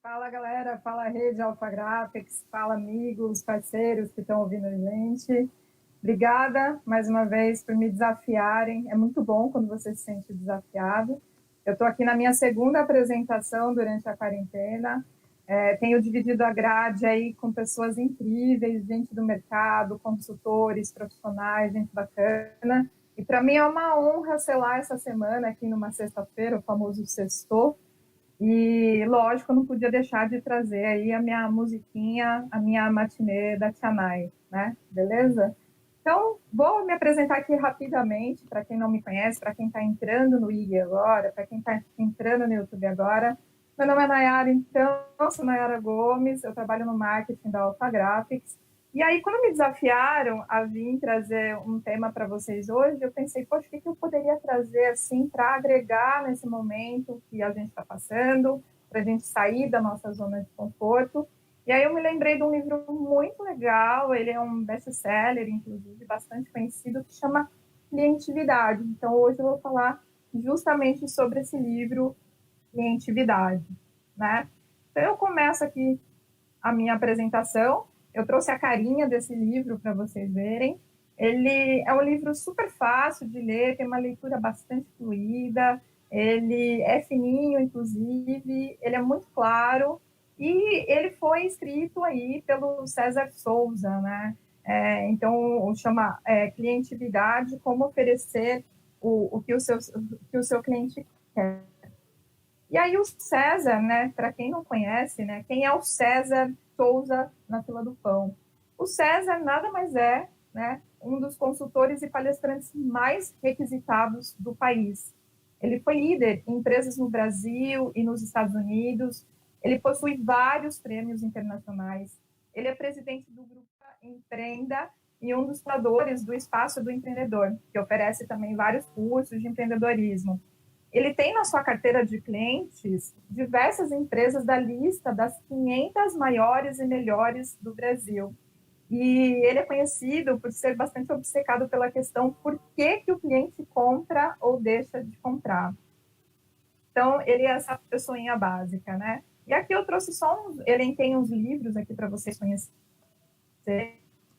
Fala, galera. Fala, Rede Alpha Graphics. Fala, amigos, parceiros que estão ouvindo a gente. Obrigada, mais uma vez, por me desafiarem. É muito bom quando você se sente desafiado. Eu estou aqui na minha segunda apresentação durante a quarentena. Tenho dividido a grade aí com pessoas incríveis, gente do mercado, consultores, profissionais, gente bacana. E para mim é uma honra ser lá essa semana, aqui numa sexta-feira, o famoso sextou. E, lógico, eu não podia deixar de trazer aí a minha musiquinha, a minha matinê da Tianai, né? Beleza? Então, vou me apresentar aqui rapidamente, para quem não me conhece, para quem está entrando no IG agora, para quem está entrando no YouTube agora. Meu nome é Nayara, então, sou Nayara Gomes, eu trabalho no marketing da Alpha Graphics. E aí, quando me desafiaram a vir trazer um tema para vocês hoje, eu pensei, poxa, o que eu poderia trazer assim para agregar nesse momento que a gente está passando, para a gente sair da nossa zona de conforto. E aí eu me lembrei de um livro muito legal, ele é um best-seller, inclusive, bastante conhecido, que chama Clientividade. Então, hoje eu vou falar justamente sobre esse livro, Clientividade, né? Então, eu começo aqui a minha apresentação. Eu trouxe a carinha desse livro para vocês verem. Ele é um livro super fácil de ler, tem uma leitura bastante fluida, ele é fininho, inclusive, ele é muito claro, e ele foi escrito aí pelo César Souza, né? Então, chama Clientividade, como oferecer o que o seu cliente quer. E aí o César, né, para quem não conhece, né, quem é o César Souza na fila do pão? O César nada mais é, né, um dos consultores e palestrantes mais requisitados do país. Ele foi líder em empresas no Brasil e nos Estados Unidos. Ele possui vários prêmios internacionais. Ele é presidente do grupo Empreenda e um dos fundadores do Espaço do Empreendedor, que oferece também vários cursos de empreendedorismo. Ele tem na sua carteira de clientes diversas empresas da lista das 500 maiores e melhores do Brasil. E ele é conhecido por ser bastante obcecado pela questão por que o cliente compra ou deixa de comprar. Então, ele é essa pessoinha básica, né? E aqui eu trouxe só uns... Ele tem uns livros aqui para vocês conhecerem.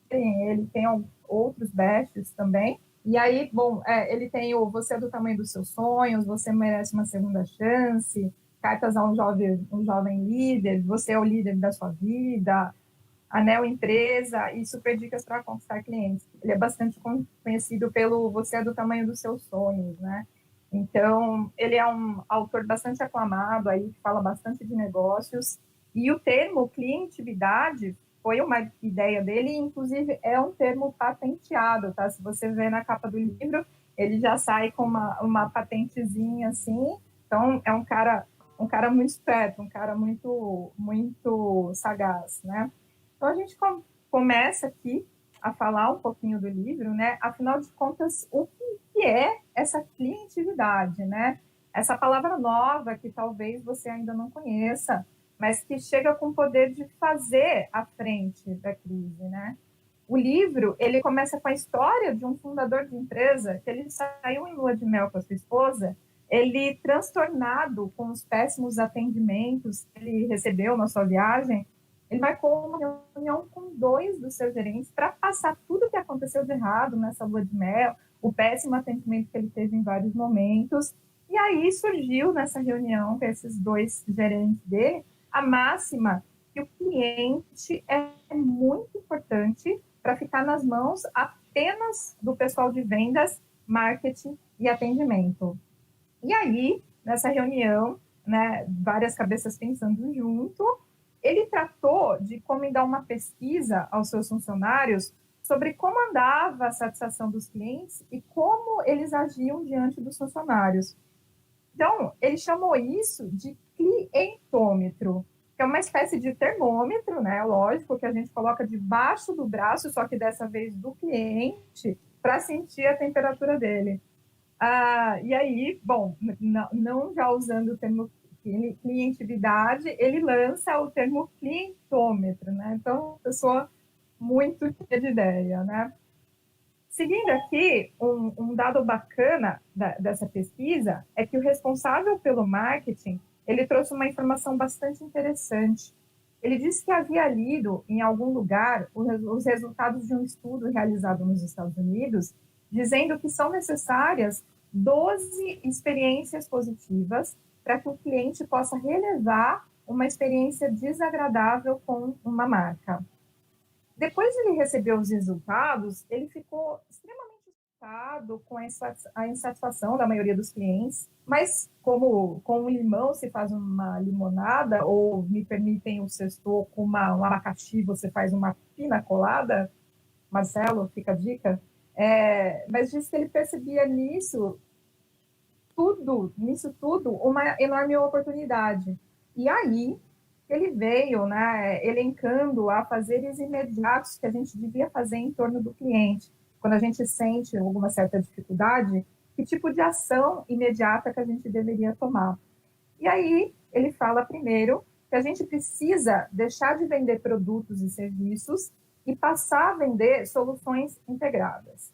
Ele tem outros bestes também. E aí, bom, ele tem o Você é do Tamanho dos Seus Sonhos, Você Merece uma Segunda Chance, Cartas a um jovem Líder, Você é o Líder da Sua Vida, Anel Empresa e Super Dicas para Conquistar Clientes. Ele é bastante conhecido pelo Você é do Tamanho dos Seus Sonhos, né? Então, ele é um autor bastante aclamado aí, que fala bastante de negócios. E o termo clientividade foi uma ideia dele, e inclusive é um termo patenteado, tá? Se você ver na capa do livro, ele já sai com uma patentezinha assim. Então, é um cara muito esperto, um cara muito, muito sagaz, né? Então, a gente começa aqui a falar um pouquinho do livro, né? Afinal de contas, o que é essa clientividade, né? Essa palavra nova que talvez você ainda não conheça, mas que chega com o poder de fazer à frente da crise, né? O livro, ele começa com a história de um fundador de empresa que ele saiu em lua de mel com a sua esposa, ele transtornado com os péssimos atendimentos que ele recebeu na sua viagem, ele marcou uma reunião com dois dos seus gerentes para passar tudo o que aconteceu de errado nessa lua de mel, o péssimo atendimento que ele teve em vários momentos. E aí surgiu nessa reunião com esses dois gerentes dele a máxima que o cliente é muito importante para ficar nas mãos apenas do pessoal de vendas, marketing e atendimento. E aí, nessa reunião, né, várias cabeças pensando junto, ele tratou de encomendar uma pesquisa aos seus funcionários sobre como andava a satisfação dos clientes e como eles agiam diante dos funcionários. Então, ele chamou isso de clientômetro, que é uma espécie de termômetro, né? Lógico, que a gente coloca debaixo do braço, só que dessa vez do cliente, para sentir a temperatura dele. E aí, bom, não já usando o termo clientividade, ele lança o termo clientômetro, né? Então, pessoa muito cheia de ideia, né? Seguindo aqui, um dado bacana dessa pesquisa é que o responsável pelo marketing ele trouxe uma informação bastante interessante. Ele disse que havia lido em algum lugar os resultados de um estudo realizado nos Estados Unidos, dizendo que são necessárias 12 experiências positivas para que o cliente possa relevar uma experiência desagradável com uma marca. Depois de ele receber os resultados, ele ficou extremamente assustado com a insatisfação da maioria dos clientes, mas como com um limão se faz uma limonada, ou me permitem o sextou com um abacaxi, você faz uma pina colada, Marcelo, fica a dica. Mas disse que ele percebia nisso tudo, uma enorme oportunidade. E aí, ele veio, né, elencando afazeres imediatos que a gente devia fazer em torno do cliente. Quando a gente sente alguma certa dificuldade, que tipo de ação imediata que a gente deveria tomar. E aí, ele fala primeiro que a gente precisa deixar de vender produtos e serviços e passar a vender soluções integradas.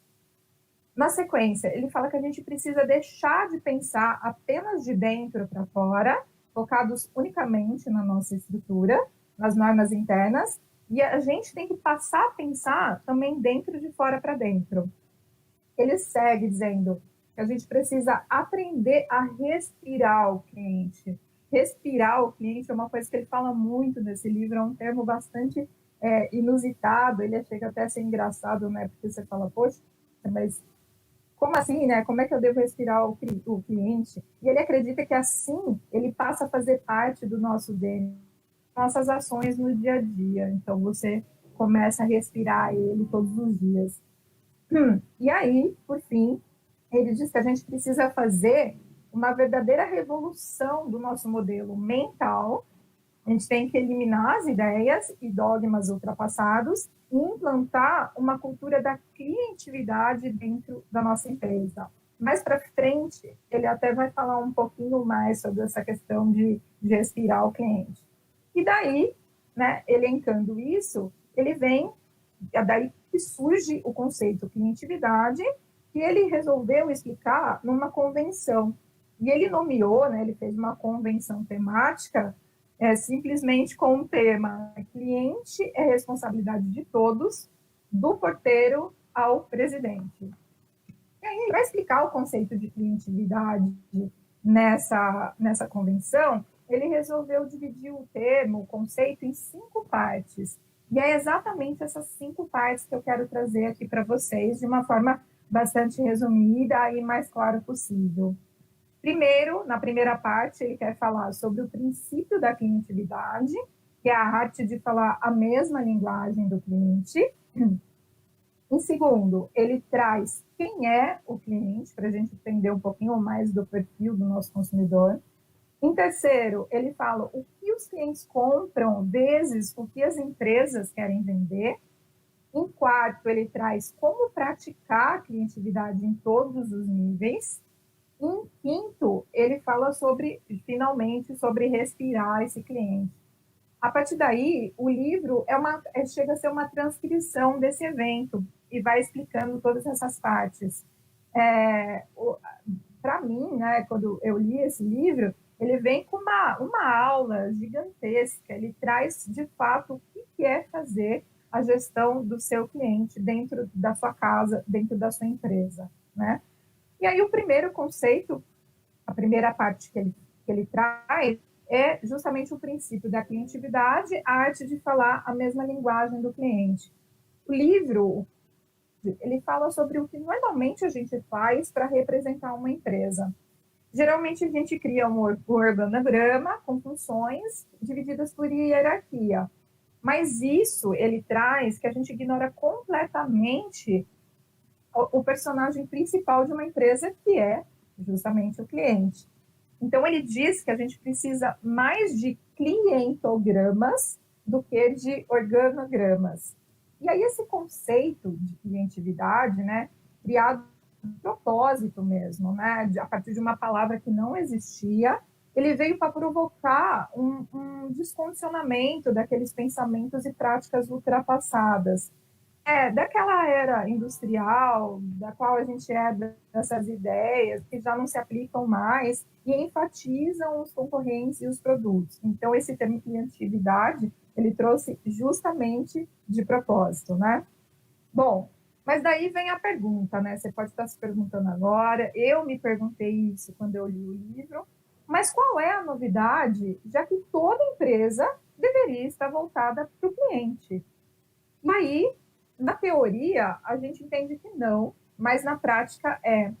Na sequência, ele fala que a gente precisa deixar de pensar apenas de dentro para fora, focados unicamente na nossa estrutura, nas normas internas, e a gente tem que passar a pensar também dentro de fora para dentro. Ele segue dizendo que a gente precisa aprender a respirar o cliente. Respirar o cliente é uma coisa que ele fala muito nesse livro, é um termo bastante inusitado, ele chega até a ser engraçado, né? Porque você fala, poxa, mas como assim, né? Como é que eu devo respirar o cliente? E ele acredita que assim ele passa a fazer parte do nosso DNA, nossas ações no dia a dia. Então você começa a respirar ele todos os dias. E aí, por fim, ele diz que a gente precisa fazer uma verdadeira revolução do nosso modelo mental. A gente tem que eliminar as ideias e dogmas ultrapassados e implantar uma cultura da criatividade dentro da nossa empresa. Mais para frente, ele até vai falar um pouquinho mais sobre essa questão de respirar o cliente. E daí, né, elencando isso, ele vem, é daí que surge o conceito criatividade, que ele resolveu explicar numa convenção. E ele nomeou, né, ele fez uma convenção temática simplesmente com o tema cliente é responsabilidade de todos, do porteiro ao presidente. E aí ele vai explicar o conceito de clientividade nessa convenção. Ele resolveu dividir o termo, o conceito, em 5 partes. E é exatamente essas 5 partes que eu quero trazer aqui para vocês, de uma forma bastante resumida e mais clara possível. Primeiro, na primeira parte, ele quer falar sobre o princípio da clientividade, que é a arte de falar a mesma linguagem do cliente. Em segundo, ele traz quem é o cliente, para a gente entender um pouquinho mais do perfil do nosso consumidor. Em terceiro, ele fala o que os clientes compram, vezes o que as empresas querem vender. Em quarto, ele traz como praticar a clientividade em todos os níveis. Em quinto, ele fala finalmente, sobre respirar esse cliente. A partir daí, o livro chega a ser uma transcrição desse evento e vai explicando todas essas partes. Para mim, né, quando eu li esse livro, ele vem com uma aula gigantesca, ele traz, de fato, o que é fazer a gestão do seu cliente dentro da sua casa, dentro da sua empresa, né? E aí o primeiro conceito, a primeira parte que ele traz, é justamente o princípio da clientividade, a arte de falar a mesma linguagem do cliente. O livro, ele fala sobre o que normalmente a gente faz para representar uma empresa. Geralmente a gente cria um organograma com funções divididas por hierarquia. Mas isso ele traz que a gente ignora completamente o personagem principal de uma empresa, que é justamente o cliente. Então, ele diz que a gente precisa mais de clientogramas do que de organogramas. E aí, esse conceito de clientividade, né, criado de propósito mesmo, né, a partir de uma palavra que não existia, ele veio para provocar um descondicionamento daqueles pensamentos e práticas ultrapassadas. daquela era industrial, da qual a gente dessas ideias, que já não se aplicam mais e enfatizam os concorrentes e os produtos. Então, esse termo criatividade, ele trouxe justamente de propósito, né? Bom, mas daí vem a pergunta, né? Você pode estar se perguntando agora, eu me perguntei isso quando eu li o livro, mas qual é a novidade, já que toda empresa deveria estar voltada para o cliente? E aí, na teoria, a gente entende que não, mas na prática é.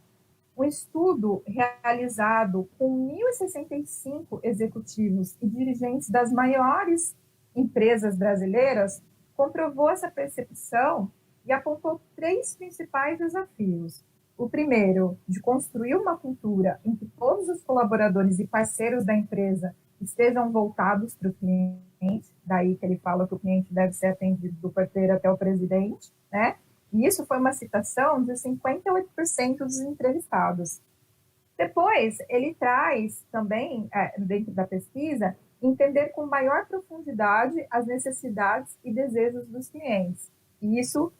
Um estudo realizado com 1.065 executivos e dirigentes das maiores empresas brasileiras comprovou essa percepção e apontou três principais desafios. O primeiro, de construir uma cultura em que todos os colaboradores e parceiros da empresa estejam voltados para o cliente, daí que ele fala que o cliente deve ser atendido do porteiro até o presidente, né? E isso foi uma citação de 58% dos entrevistados. Depois, ele traz também, dentro da pesquisa, entender com maior profundidade as necessidades e desejos dos clientes. E isso,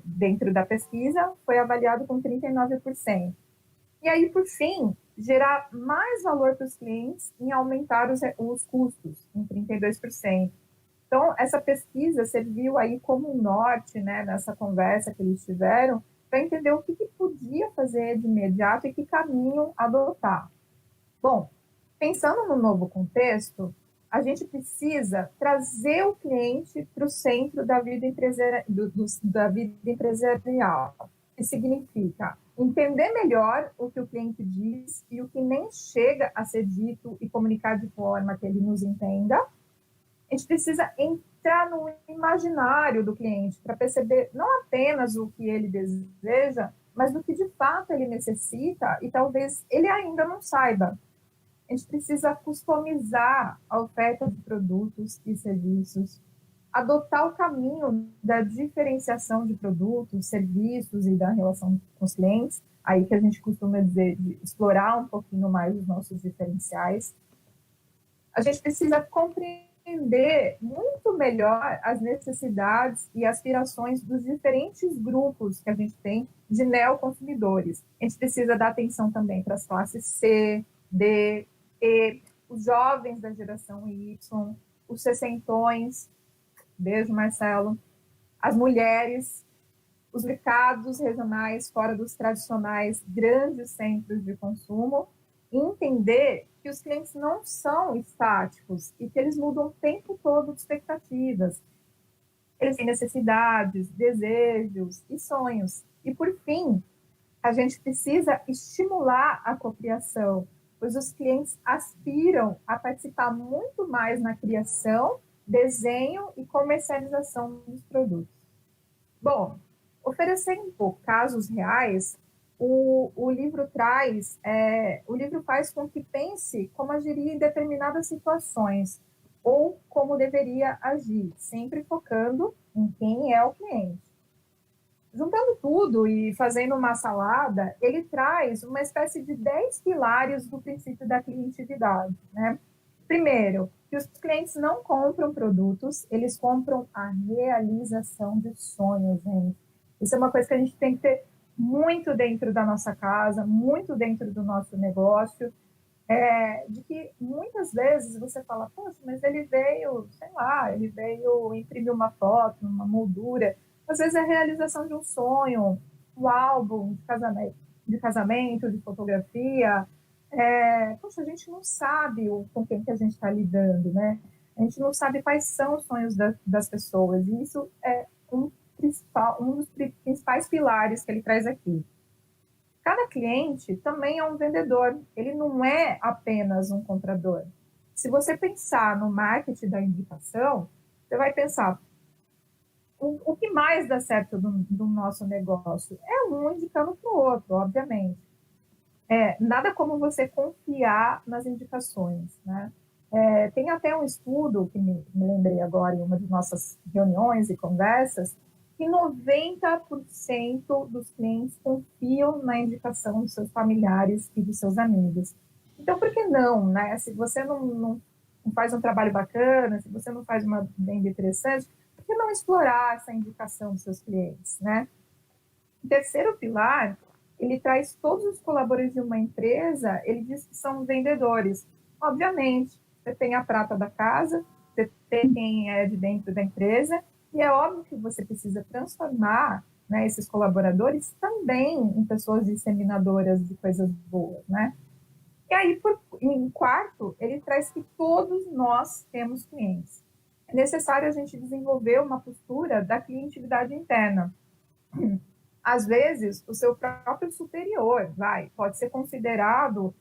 dentro da pesquisa, foi avaliado com 39%. E aí, por fim, gerar mais valor para os clientes em aumentar os custos, em 32%. Então, essa pesquisa serviu aí como um norte, né, nessa conversa que eles tiveram, para entender o que podia fazer de imediato e que caminho adotar. Bom, pensando no novo contexto, a gente precisa trazer o cliente para o centro da vida empresarial, que significa entender melhor o que o cliente diz e o que nem chega a ser dito e comunicar de forma que ele nos entenda. A gente precisa entrar no imaginário do cliente para perceber não apenas o que ele deseja, mas do que de fato ele necessita e talvez ele ainda não saiba. A gente precisa customizar a oferta de produtos e serviços, adotar o caminho da diferenciação de produtos, serviços e da relação com os clientes, aí que a gente costuma dizer de explorar um pouquinho mais os nossos diferenciais. A gente precisa compreender muito melhor as necessidades e aspirações dos diferentes grupos que a gente tem de neoconsumidores. A gente precisa dar atenção também para as classes C, D, E, os jovens da geração Y, os sessentões, beijo Marcelo, as mulheres, os mercados regionais fora dos tradicionais grandes centros de consumo, e entender que os clientes não são estáticos e que eles mudam o tempo todo de expectativas. Eles têm necessidades, desejos e sonhos. E, por fim, a gente precisa estimular a cocriação, pois os clientes aspiram a participar muito mais na criação, desenho e comercialização dos produtos. Bom, oferecendo casos reais, o livro o livro faz com que pense como agiria em determinadas situações ou como deveria agir, sempre focando em quem é o cliente. Juntando tudo e fazendo uma salada, ele traz uma espécie de 10 pilares do princípio da clientividade, né? Primeiro, que os clientes não compram produtos, eles compram a realização de sonhos, gente. Isso é uma coisa que a gente tem que ter muito dentro da nossa casa, muito dentro do nosso negócio, de que muitas vezes você fala, poxa, mas ele veio, sei lá, ele veio imprimir uma foto, uma moldura. Às vezes é a realização de um sonho, um álbum de casamento, de fotografia. Poxa, a gente não sabe com quem que a gente está lidando, né? A gente não sabe quais são os sonhos das pessoas. E isso é um dos principais pilares que ele traz aqui. Cada cliente também é um vendedor, ele não é apenas um comprador. Se você pensar no marketing da indicação, você vai pensar, o que mais dá certo do nosso negócio? É um indicando para o outro, obviamente. Nada como você confiar nas indicações, né? Tem até um estudo que me lembrei agora em uma de nossas reuniões e conversas, que 90% dos clientes confiam na indicação dos seus familiares e dos seus amigos. Então, por que não, né? Se você não faz um trabalho bacana, se você não faz uma venda interessante, por que não explorar essa indicação dos seus clientes, né? O terceiro pilar, ele traz todos os colaboradores de uma empresa, ele diz que são vendedores. Obviamente, você tem a prata da casa, você tem quem é de dentro da empresa, e é óbvio que você precisa transformar, né, esses colaboradores também em pessoas disseminadoras de coisas boas, né? E aí, em quarto, ele traz que todos nós temos clientes. É necessário a gente desenvolver uma postura da clientividade interna. Às vezes, o seu próprio superior pode ser considerado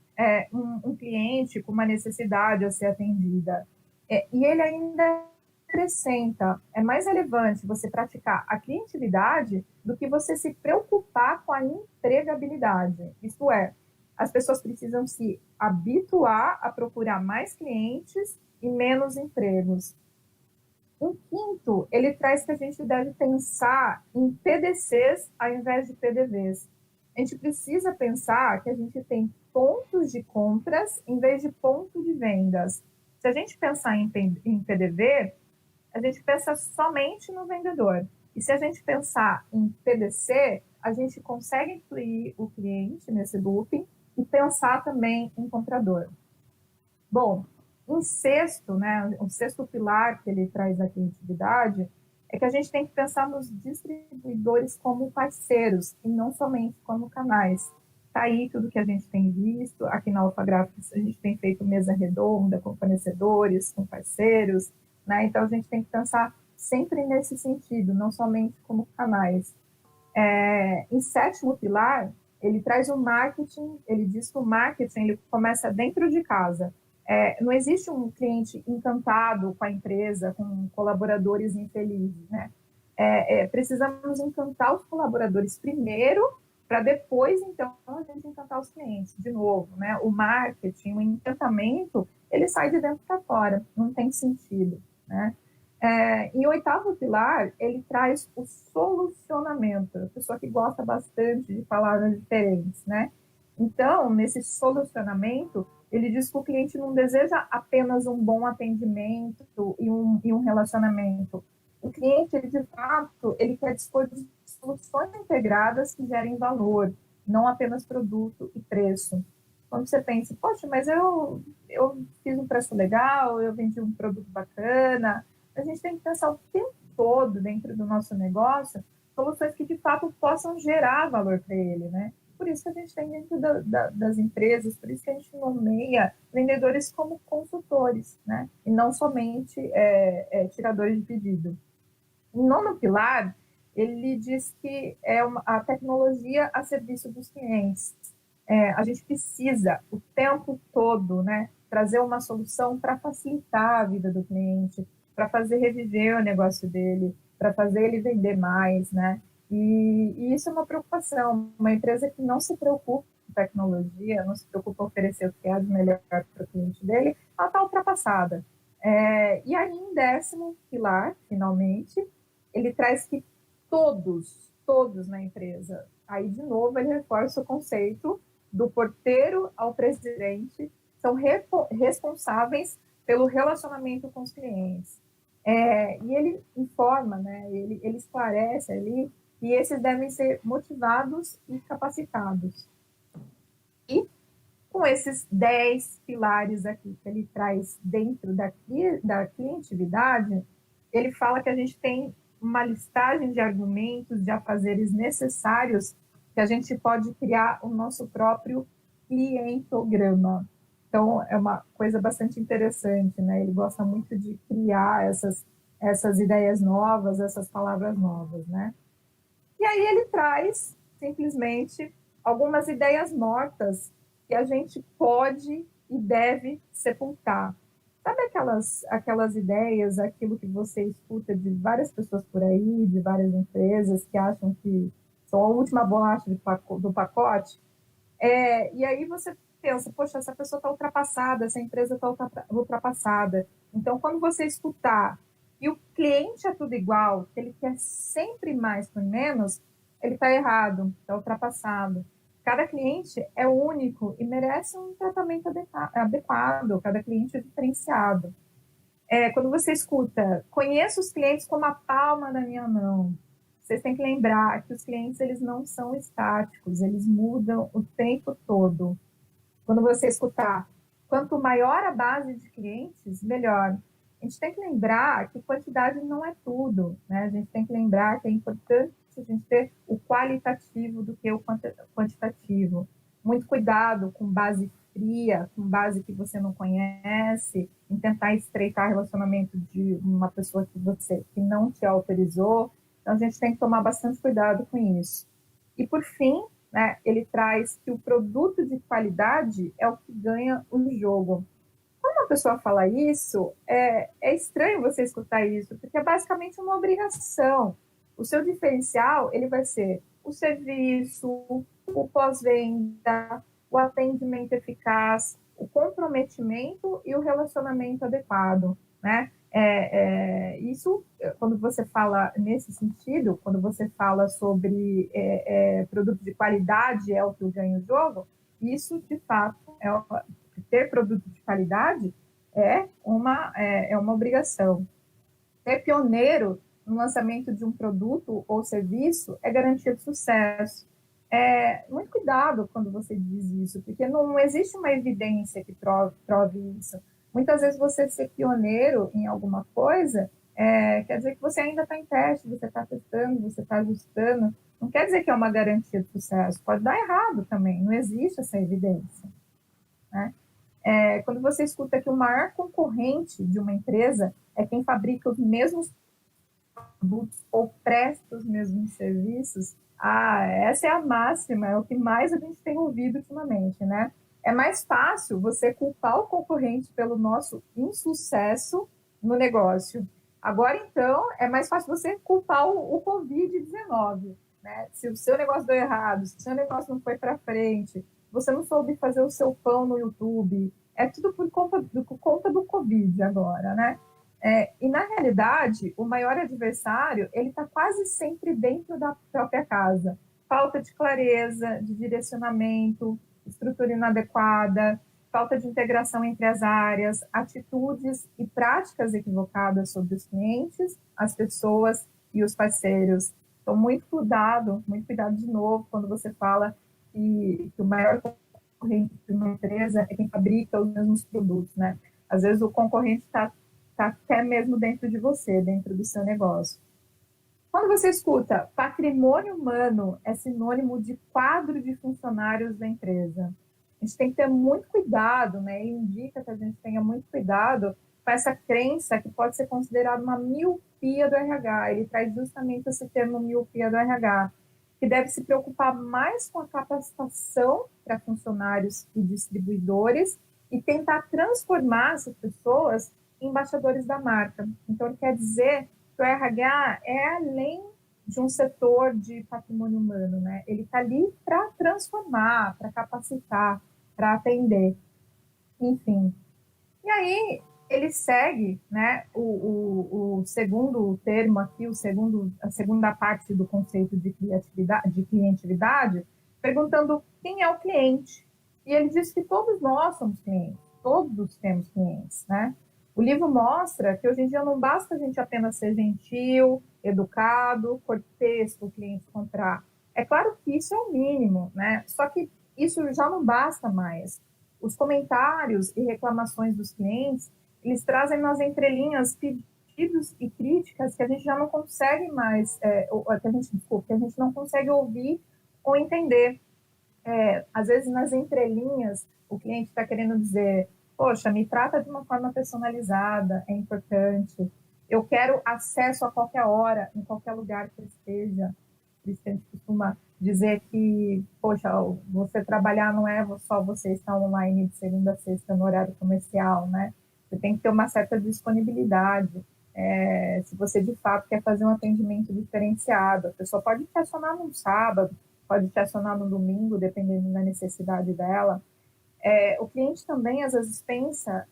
um cliente com uma necessidade a ser atendida. E ele ainda acrescenta, é mais relevante você praticar a clientividade do que você se preocupar com a empregabilidade. Isto é, as pessoas precisam se habituar a procurar mais clientes e menos empregos. Um quinto, ele traz que a gente deve pensar em PDCs ao invés de PDVs. A gente precisa pensar que a gente tem pontos de compras em vez de ponto de vendas. Se a gente pensar em PDV, a gente pensa somente no vendedor. E se a gente pensar em PDC, a gente consegue incluir o cliente nesse looping e pensar também em comprador. Bom, um sexto, né, o sexto pilar que ele traz aqui em atividade é que a gente tem que pensar nos distribuidores como parceiros e não somente como canais. Está aí tudo que a gente tem visto. Aqui na Alphagráficos a gente tem feito mesa redonda com fornecedores, com parceiros, né? Então a gente tem que pensar sempre nesse sentido, não somente como canais. Em sétimo pilar, ele traz o marketing, ele diz que o marketing ele começa dentro de casa. Não existe um cliente encantado com a empresa, com colaboradores infelizes, né? Precisamos encantar os colaboradores primeiro, para depois, então, a gente encantar os clientes. De novo, né? O marketing, o encantamento, ele sai de dentro para fora, não tem sentido, né? Em oitavo pilar, ele traz o solucionamento, a pessoa que gosta bastante de palavras diferentes, né? Então, nesse solucionamento, ele diz que o cliente não deseja apenas um bom atendimento e um relacionamento. O cliente, ele, de fato, ele quer dispor de soluções integradas que gerem valor, não apenas produto e preço. Quando você pensa, poxa, mas eu fiz um preço legal, eu vendi um produto bacana, a gente tem que pensar o tempo todo dentro do nosso negócio soluções que, de fato, possam gerar valor para ele, né? Por isso que a gente tem dentro das empresas, por isso que a gente nomeia vendedores como consultores, né? E não somente tiradores de pedido. Em nono pilar, ele diz que a tecnologia a serviço dos clientes. A gente precisa, o tempo todo, né, trazer uma solução para facilitar a vida do cliente, para fazer reviver o negócio dele, para fazer ele vender mais, né? E isso é uma preocupação. Uma empresa que não se preocupa com tecnologia, não se preocupa em oferecer o que há de melhor para o cliente dele, ela está ultrapassada. E aí, em décimo pilar, finalmente, ele traz que todos na empresa, aí de novo ele reforça o conceito do porteiro ao presidente, são responsáveis pelo relacionamento com os clientes. E ele informa, né, ele esclarece ali que esses devem ser motivados e capacitados. E com esses 10 pilares aqui que ele traz dentro da clientividade, ele fala que a gente tem uma listagem de argumentos, de afazeres necessários que a gente pode criar o nosso próprio clientograma. Então, é uma coisa bastante interessante, né? Ele gosta muito de criar essas ideias novas, essas palavras novas, né? E aí ele traz, simplesmente, algumas ideias mortas que a gente pode e deve sepultar. Sabe aquelas ideias, aquilo que você escuta de várias pessoas por aí, de várias empresas que acham que são a última bolacha do pacote? E aí você pensa, poxa, essa pessoa está ultrapassada, essa empresa está ultrapassada. Então, quando você escutar e o cliente é tudo igual, que ele quer sempre mais por menos, ele está errado, está ultrapassado. Cada cliente é único e merece um tratamento adequado, cada cliente é diferenciado. Quando você escuta, conheço os clientes como a palma da minha mão, vocês têm que lembrar que os clientes eles não são estáticos, eles mudam o tempo todo. Quando você escutar, quanto maior a base de clientes, melhor. A gente tem que lembrar que quantidade não é tudo, né? A gente tem que lembrar que é importante a gente ter o qualitativo do que o quantitativo. Muito cuidado com base fria, com base que você não conhece, em tentar estreitar relacionamento de uma pessoa que não te autorizou. Então, a gente tem que tomar bastante cuidado com isso. E, por fim, né, ele traz que o produto de qualidade é o que ganha o jogo. Quando uma pessoa fala isso, é estranho você escutar isso, porque é basicamente uma obrigação. O seu diferencial ele vai ser o serviço, o pós-venda, o atendimento eficaz, o comprometimento e o relacionamento adequado, né? Isso, quando você fala nesse sentido, quando você fala sobre produto de qualidade é o que ganha o jogo, isso de fato ter produto de qualidade é uma obrigação. Ser pioneiro no lançamento de um produto ou serviço é garantia de sucesso. Muito cuidado quando você diz isso, porque não existe uma evidência que prove isso. Muitas vezes você ser pioneiro em alguma coisa quer dizer que você ainda está em teste, você está testando, você está ajustando. Não quer dizer que é uma garantia de sucesso. Pode dar errado também, não existe essa evidência, né? Quando você escuta que o maior concorrente de uma empresa é quem fabrica os mesmos produtos ou presta os mesmos serviços, essa é a máxima, é o que mais a gente tem ouvido ultimamente, né? É mais fácil você culpar o concorrente pelo nosso insucesso no negócio. Agora, então, é mais fácil você culpar o Covid-19, né? Se o seu negócio deu errado, se o seu negócio não foi para frente, você não soube fazer o seu pão no YouTube, é tudo por conta do Covid agora, né? E na realidade, o maior adversário ele está quase sempre dentro da própria casa. Falta de clareza, de direcionamento, estrutura inadequada, falta de integração entre as áreas, atitudes e práticas equivocadas sobre os clientes, as pessoas e os parceiros. Então, muito cuidado de novo quando você fala que o maior concorrente de uma empresa é quem fabrica os mesmos produtos, né? Às vezes o concorrente está até mesmo dentro de você, dentro do seu negócio. Quando você escuta patrimônio humano é sinônimo de quadro de funcionários da empresa, a gente tem que ter muito cuidado, né? Ele indica que a gente tenha muito cuidado com essa crença que pode ser considerada uma miopia do RH. Ele traz justamente esse termo miopia do RH, que deve se preocupar mais com a capacitação para funcionários e distribuidores e tentar transformar essas pessoas em embaixadores da marca. Então, ele quer dizer que o RH é além de um setor de patrimônio humano, né? Ele está ali para transformar, para capacitar, para atender, enfim. E aí ele segue, né, o segundo termo aqui, a segunda parte do conceito de clientividade, perguntando quem é o cliente. E ele diz que todos nós somos clientes, todos temos clientes, né? O livro mostra que hoje em dia não basta a gente apenas ser gentil, educado, cortês para o cliente comprar. É claro que isso é o mínimo, né? Só que isso já não basta mais. Os comentários e reclamações dos clientes, eles trazem nas entrelinhas pedidos e críticas que a gente já não consegue mais, que a gente não consegue ouvir ou entender. Às vezes, nas entrelinhas, o cliente está querendo dizer, poxa, me trata de uma forma personalizada, é importante. Eu quero acesso a qualquer hora, em qualquer lugar que eu esteja. Por isso que a gente costuma dizer que, poxa, você trabalhar não é só você estar online de segunda a sexta no horário comercial, né? Você tem que ter uma certa disponibilidade. Se você de fato quer fazer um atendimento diferenciado, a pessoa pode te acionar num sábado, pode te acionar no domingo, dependendo da necessidade dela. O cliente também, às vezes, pensa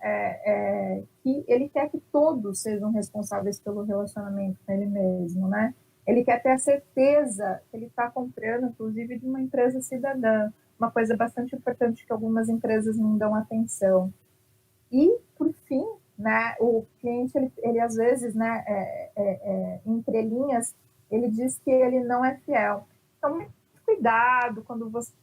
que ele quer que todos sejam responsáveis pelo relacionamento com ele mesmo, né? Ele quer ter a certeza que ele está comprando, inclusive, de uma empresa cidadã, uma coisa bastante importante que algumas empresas não dão atenção. E, por fim, né? O cliente, ele às vezes, né, entre linhas, ele diz que ele não é fiel. Então, muito cuidado quando você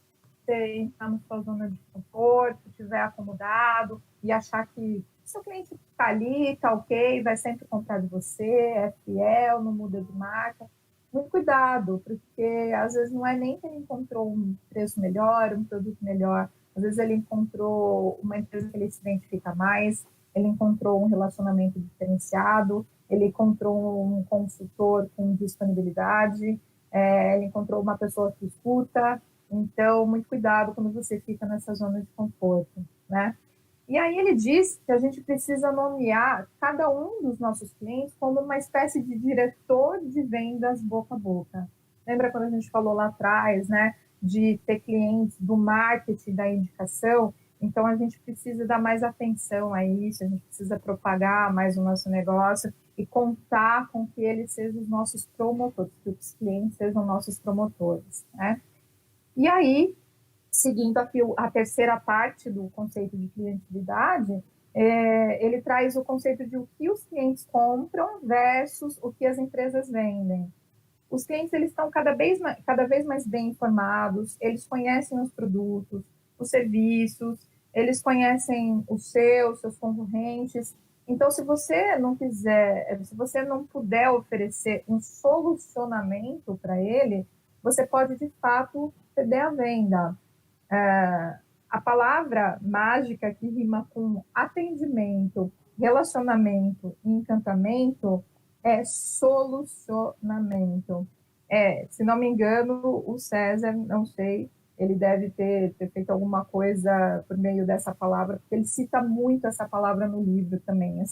entrar na sua zona de conforto, estiver acomodado e achar que seu cliente está ali, está ok, vai sempre comprar de você, é fiel, não muda de marca. Muito cuidado, porque às vezes não é nem que ele encontrou um preço melhor, um produto melhor, às vezes ele encontrou uma empresa que ele se identifica mais, ele encontrou um relacionamento diferenciado, ele encontrou um consultor com disponibilidade, ele encontrou uma pessoa que escuta. Então, muito cuidado quando você fica nessa zona de conforto, né? E aí ele diz que a gente precisa nomear cada um dos nossos clientes como uma espécie de diretor de vendas boca a boca. Lembra quando a gente falou lá atrás, né, de ter clientes do marketing, da indicação? Então a gente precisa dar mais atenção a isso, a gente precisa propagar mais o nosso negócio e contar com que eles sejam os nossos promotores, que os clientes sejam nossos promotores, né? E aí, seguindo aqui a terceira parte do conceito de clientividade, ele traz o conceito de o que os clientes compram versus o que as empresas vendem. Os clientes eles estão cada vez mais bem informados, eles conhecem os produtos, os serviços, eles conhecem os seus concorrentes. Então, se você não quiser, se você não puder oferecer um solucionamento para ele, você pode, de fato, perder a venda. A palavra mágica que rima com atendimento, relacionamento e encantamento é solucionamento. Se não me engano, o César, não sei, ele deve ter feito alguma coisa por meio dessa palavra, porque ele cita muito essa palavra no livro também,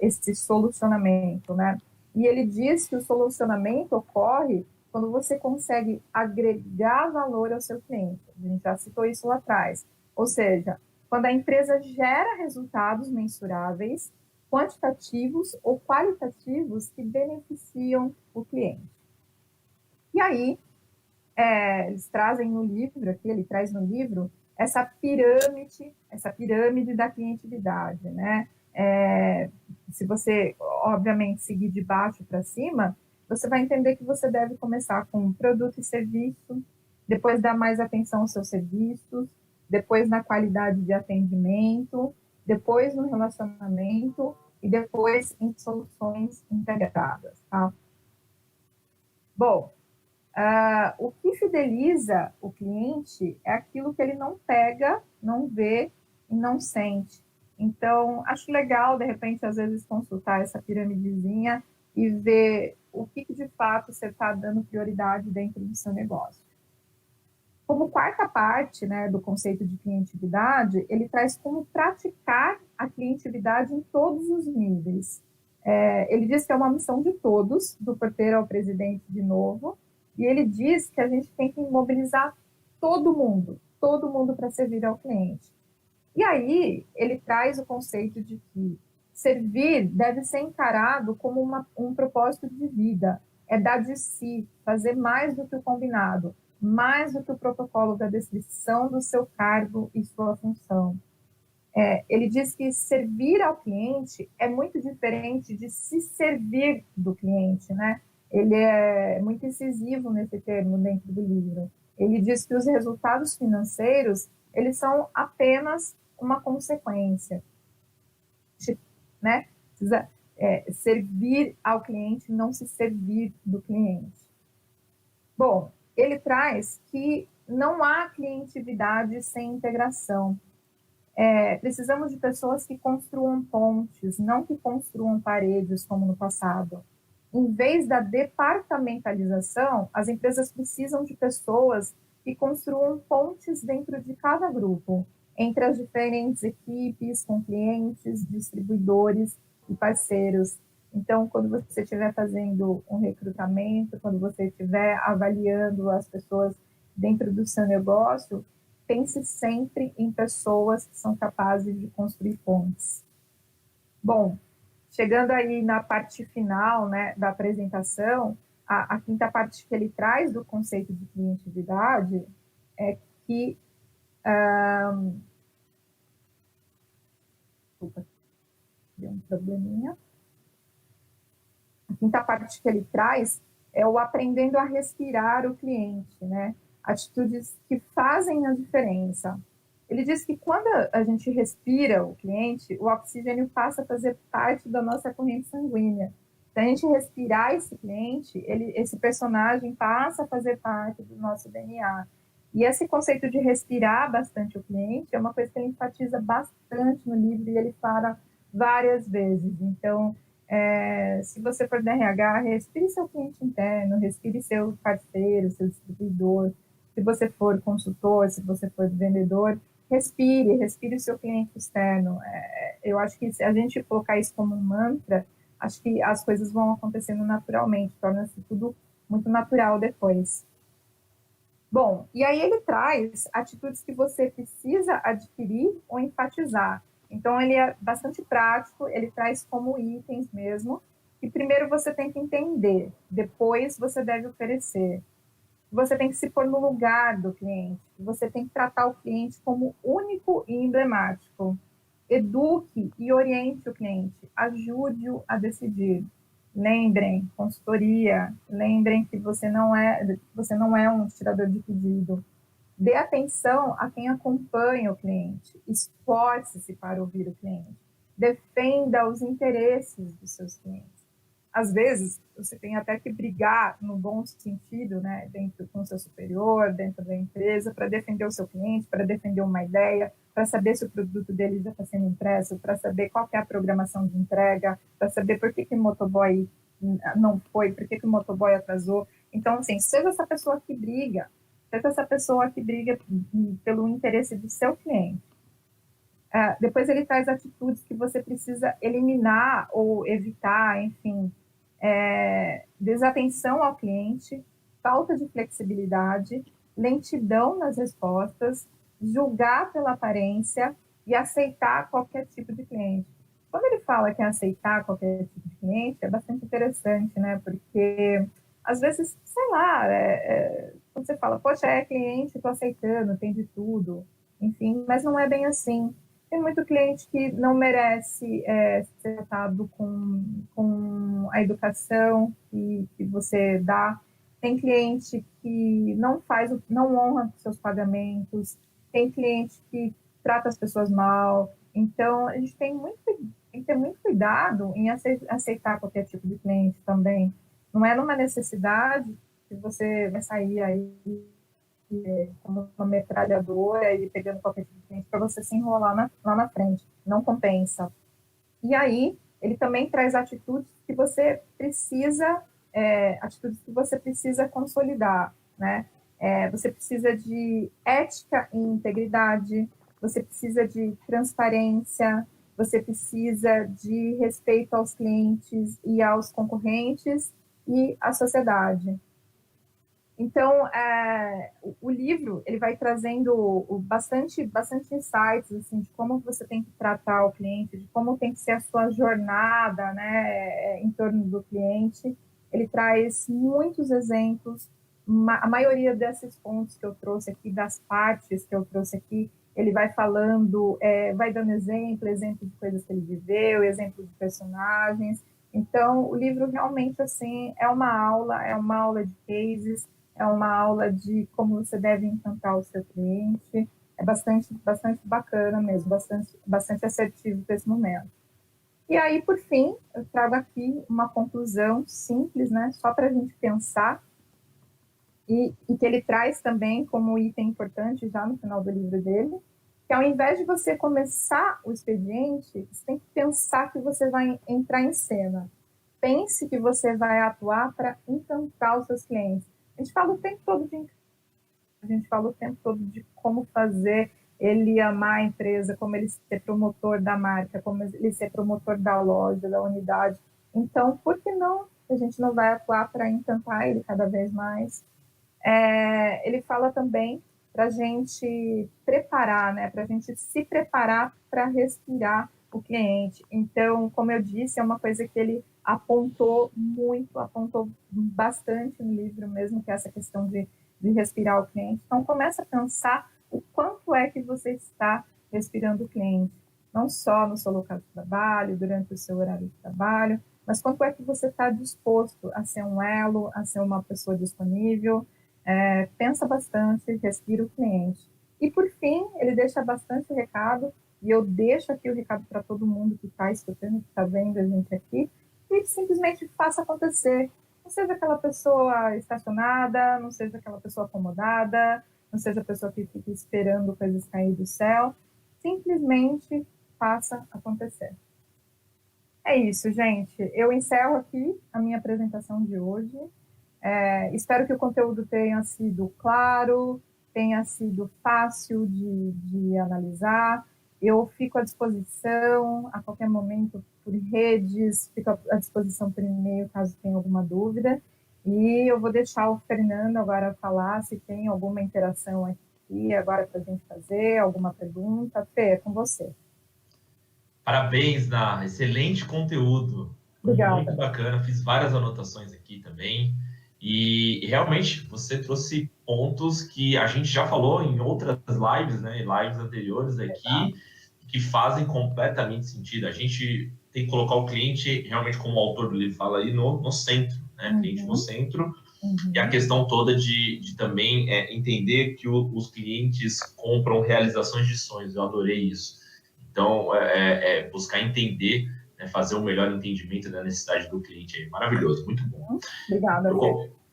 esse solucionamento, né? E ele diz que o solucionamento ocorre quando você consegue agregar valor ao seu cliente. A gente já citou isso lá atrás. Ou seja, quando a empresa gera resultados mensuráveis, quantitativos ou qualitativos que beneficiam o cliente. E aí, eles trazem no livro, aqui ele traz no livro, essa pirâmide da clientividade, né? Se você, obviamente, seguir de baixo para cima, você vai entender que você deve começar com produto e serviço, depois dar mais atenção aos seus serviços, depois na qualidade de atendimento, depois no relacionamento e depois em soluções integradas, tá? Bom, o que fideliza o cliente é aquilo que ele não pega, não vê e não sente. Então, acho legal, de repente, às vezes, consultar essa piramidezinha e ver o que de fato você está dando prioridade dentro do seu negócio. Como quarta parte, né, do conceito de clientividade, ele traz como praticar a clientividade em todos os níveis. Ele diz que é uma missão de todos, do porteiro ao presidente de novo, e ele diz que a gente tem que mobilizar todo mundo para servir ao cliente. E aí ele traz o conceito de que servir deve ser encarado como um propósito de vida, é dar de si, fazer mais do que o combinado, mais do que o protocolo da descrição do seu cargo e sua função. Ele diz que servir ao cliente é muito diferente de se servir do cliente, né? Ele é muito incisivo nesse termo dentro do livro. Ele diz que os resultados financeiros, eles são apenas uma consequência, né? Precisa servir ao cliente, não se servir do cliente. Bom, ele traz que não há clientividade sem integração. Precisamos de pessoas que construam pontes, não que construam paredes como no passado. Em vez da departamentalização, as empresas precisam de pessoas que construam pontes dentro de cada grupo, entre as diferentes equipes, com clientes, distribuidores e parceiros. Então, quando você estiver fazendo um recrutamento, quando você estiver avaliando as pessoas dentro do seu negócio, pense sempre em pessoas que são capazes de construir pontes. Bom, chegando aí na parte final, né, da apresentação, a quinta parte que ele traz do conceito de clientividade é que deu um probleminha. A quinta parte que ele traz é o aprendendo a respirar o cliente, né? Atitudes que fazem a diferença. Ele diz que quando a gente respira o cliente, o oxigênio passa a fazer parte da nossa corrente sanguínea. Se a gente respirar esse cliente, esse personagem passa a fazer parte do nosso DNA. E esse conceito de respirar bastante o cliente é uma coisa que ele enfatiza bastante no livro e ele fala várias vezes. Então, se você for da RH, respire seu cliente interno, respire seu parceiro, seu distribuidor. Se você for consultor, se você for vendedor, respire o seu cliente externo. Eu acho que se a gente colocar isso como um mantra, acho que as coisas vão acontecendo naturalmente, torna-se tudo muito natural depois. Bom, e aí ele traz atitudes que você precisa adquirir ou enfatizar. Então, ele é bastante prático, ele traz como itens mesmo, que primeiro você tem que entender, depois você deve oferecer. Você tem que se pôr no lugar do cliente, você tem que tratar o cliente como único e emblemático. Eduque e oriente o cliente, ajude-o a decidir. Lembrem, consultoria, lembrem que você não é um tirador de pedido. Dê atenção a quem acompanha o cliente, esforce-se para ouvir o cliente, defenda os interesses dos seus clientes. Às vezes, você tem até que brigar no bom sentido, né, dentro com o seu superior, dentro da empresa, para defender o seu cliente, para defender uma ideia, para saber se o produto dele já está sendo impresso, para saber qual é a programação de entrega, para saber por que o motoboy não foi, por que o motoboy atrasou. Então, assim, seja essa pessoa que briga, seja essa pessoa que briga pelo interesse do seu cliente. Depois ele traz atitudes que você precisa eliminar ou evitar, enfim, desatenção ao cliente, falta de flexibilidade, lentidão nas respostas, julgar pela aparência e aceitar qualquer tipo de cliente. Quando ele fala que é aceitar qualquer tipo de cliente, é bastante interessante, né? Porque, às vezes, sei lá, quando você fala, poxa, é cliente, estou aceitando, tem de tudo, enfim, mas não é bem assim. Tem muito cliente que não merece ser tratado com a educação que você dá. Tem cliente que não honra seus pagamentos. Tem cliente que trata as pessoas mal. Então, a gente tem que ter muito cuidado em aceitar qualquer tipo de cliente também. Não é numa necessidade que você vai sair aí como uma metralhadora e pegando qualquer tipo de cliente para você se enrolar lá na frente. Não compensa. E aí, ele também traz atitudes que você precisa consolidar, né? Você precisa de ética e integridade, você precisa de transparência, você precisa de respeito aos clientes e aos concorrentes e à sociedade. Então, o livro ele vai trazendo bastante insights assim, de como você tem que tratar o cliente, de como tem que ser a sua jornada, né, em torno do cliente. Ele traz muitos exemplos, a maioria desses pontos que eu trouxe aqui, das partes que eu trouxe aqui, ele vai falando, vai dando exemplo de coisas que ele viveu, exemplo de personagens. Então, o livro realmente assim é uma aula de cases, é uma aula de como você deve encantar o seu cliente. É bastante bacana mesmo, bastante assertivo para esse momento. E aí, por fim, eu trago aqui uma conclusão simples, né, só para a gente pensar, e que ele traz também como item importante já no final do livro dele, que ao invés de você começar o expediente, você tem que pensar que você vai entrar em cena. Pense que você vai atuar para encantar os seus clientes. A gente fala o tempo todo de como fazer ele amar a empresa, como ele ser promotor da marca, como ele ser promotor da loja, da unidade. Então, por que não a gente não vai atuar para encantar ele cada vez mais? Ele fala também para a gente preparar, né? Para a gente se preparar para respirar o cliente. Então, como eu disse, é uma coisa que ele apontou bastante no livro mesmo, que é essa questão de respirar o cliente. Então, começa a pensar o quanto é que você está respirando o cliente. não só no seu local de trabalho, durante o seu horário de trabalho, mas quanto é que você está disposto a ser um elo, a ser uma pessoa disponível. Pensa bastante, respira o cliente. E, por fim, ele deixa bastante recado, e eu deixo aqui o recado para todo mundo que está escutando, que está vendo a gente aqui, e simplesmente faça acontecer. Não seja aquela pessoa estacionada, não seja aquela pessoa acomodada, não seja a pessoa que fica esperando coisas cair do céu. Simplesmente faça acontecer. É isso, gente. Eu encerro aqui a minha apresentação de hoje. Espero que o conteúdo tenha sido claro, tenha sido fácil de analisar. Eu fico à disposição a qualquer momento por redes, fico à disposição por e-mail caso tenha alguma dúvida. E eu vou deixar o Fernando agora falar se tem alguma interação aqui agora para a gente fazer, alguma pergunta. Fê, é com você. Parabéns, Ná. Excelente conteúdo. Foi Obrigada. muito bacana. Fiz várias anotações aqui também. E realmente você trouxe pontos que a gente já falou em outras lives, né? Lives anteriores aqui, que fazem completamente sentido. A gente tem que colocar o cliente realmente, como o autor do livro fala aí, no centro, né? Cliente no centro. E a questão toda de também entender que os clientes compram realizações de sonhos. Eu adorei isso. Então, buscar entender, né, fazer um melhor entendimento da necessidade do cliente aí. Maravilhoso, muito bom. Obrigada.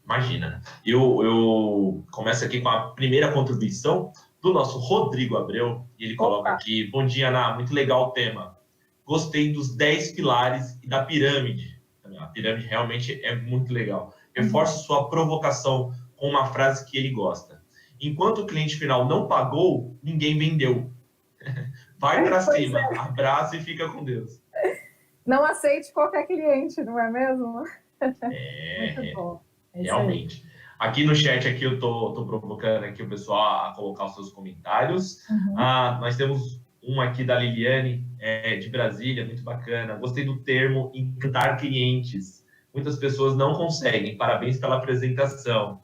Imagina. Eu começo aqui com a primeira contribuição do nosso Rodrigo Abreu, e ele coloca aqui: bom dia, Ana, muito legal o tema. Gostei dos 10 pilares e da pirâmide. A pirâmide realmente é muito legal. Reforço sua provocação com uma frase que ele gosta. Enquanto o cliente final não pagou, ninguém vendeu. Vai para cima, abraça e fica com Deus. Não aceite qualquer cliente, não é mesmo? Muito bom. Realmente. Aqui no chat aqui eu tô provocando aqui o pessoal a colocar os seus comentários. Nós temos um aqui da Liliane, de Brasília, muito bacana. Gostei do termo encantar clientes. Muitas pessoas não conseguem. Parabéns pela apresentação.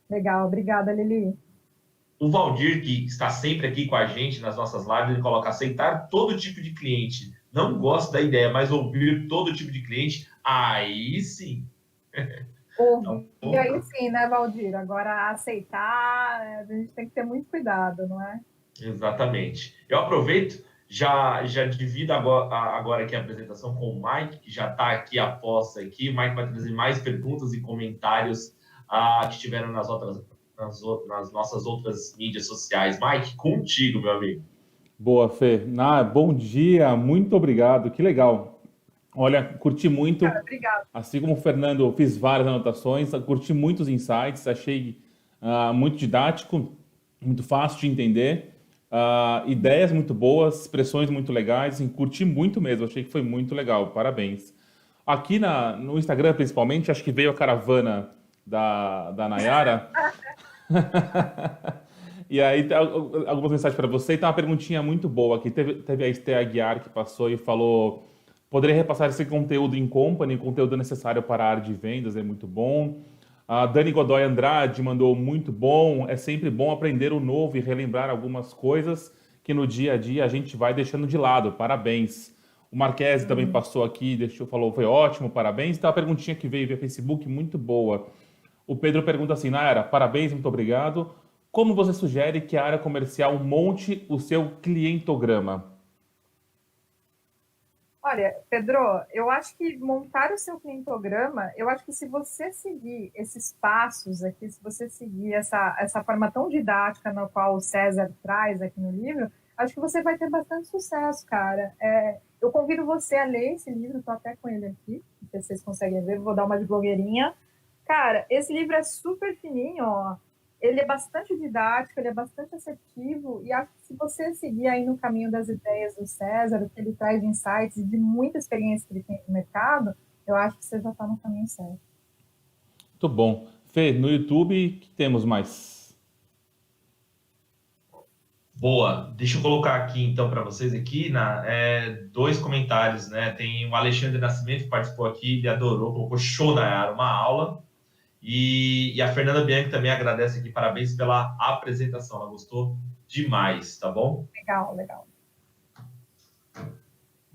Legal, obrigada, Lili. O Valdir, que está sempre aqui com a gente nas nossas lives, ele coloca: aceitar todo tipo de cliente. Não gosto da ideia, mas ouvir todo tipo de cliente, aí sim. E aí sim, né, Valdir? Agora, aceitar, a gente tem que ter muito cuidado, não é? Exatamente. Eu aproveito, já divido agora aqui a apresentação com o Mike, que já está aqui a posta aqui. O Mike vai trazer mais perguntas e comentários que tiveram nas nossas outras mídias sociais. Mike, contigo, meu amigo. Boa, Fê. Bom dia, muito obrigado, que legal. Olha, curti muito. Obrigada. Assim como o Fernando, eu fiz várias anotações, curti muitos insights, achei muito didático, muito fácil de entender, ideias muito boas, expressões muito legais, curti muito mesmo, achei que foi muito legal, parabéns. Aqui no Instagram, principalmente, acho que veio a caravana da Nayara. E aí, algumas mensagens para você. E tem uma perguntinha muito boa aqui. Teve a Esté Aguiar que passou e falou: poderia repassar esse conteúdo em company, conteúdo necessário para a área de vendas, é muito bom. A Dani Godoy Andrade mandou: muito bom. É sempre bom aprender o novo e relembrar algumas coisas que no dia a dia a gente vai deixando de lado. Parabéns. O Marquese também passou aqui, falou: foi ótimo, parabéns. Então, a perguntinha que veio via Facebook, muito boa. O Pedro pergunta assim: Nayara, parabéns, muito obrigado. Como você sugere que a área comercial monte o seu clientograma? Olha, Pedro, eu acho que montar o seu clientograma, eu acho que se você seguir esses passos aqui, se você seguir essa forma tão didática na qual o César traz aqui no livro, acho que você vai ter bastante sucesso, cara. Eu convido você a ler esse livro, estou até com ele aqui, não sei se vocês conseguem ver, vou dar uma de blogueirinha. Cara, esse livro é super fininho, ó. Ele é bastante didático, ele é bastante assertivo, e acho que se você seguir aí no caminho das ideias do César, o que ele traz de insights e de muita experiência que ele tem no mercado, eu acho que você já está no caminho certo. Muito bom. Fê, no YouTube, que temos mais? Boa. Deixa eu colocar aqui, então, para vocês aqui, dois comentários, né? Tem o Alexandre Nascimento, que participou aqui, ele adorou, colocou show na área, uma aula. E a Fernanda Bianchi também agradece aqui, parabéns pela apresentação, ela gostou demais, tá bom? Legal, legal.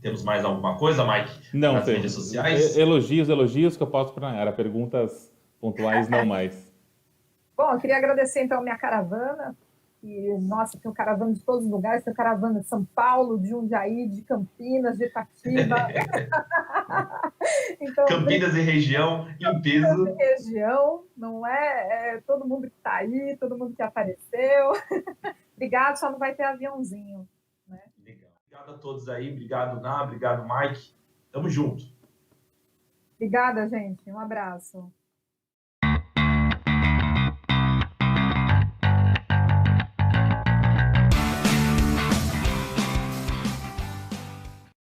Temos mais alguma coisa, Mike? Não, Nas Fê. mídias sociais? Elogios que eu posso para Nayara. Perguntas pontuais, não mais. Bom, eu queria agradecer, então, a minha caravana. E, nossa, tem caravana de todos os lugares. Tem caravana de São Paulo, de Jundiaí, de Campinas, de Itatiba. Então, Campinas e região, em peso. Região, não é? É todo mundo que está aí, todo mundo que apareceu. Obrigado, só não vai ter aviãozinho. Né? Legal. Obrigado a todos aí. Obrigado, Ná. Obrigado, Mike. Tamo junto. Obrigada, gente. Um abraço.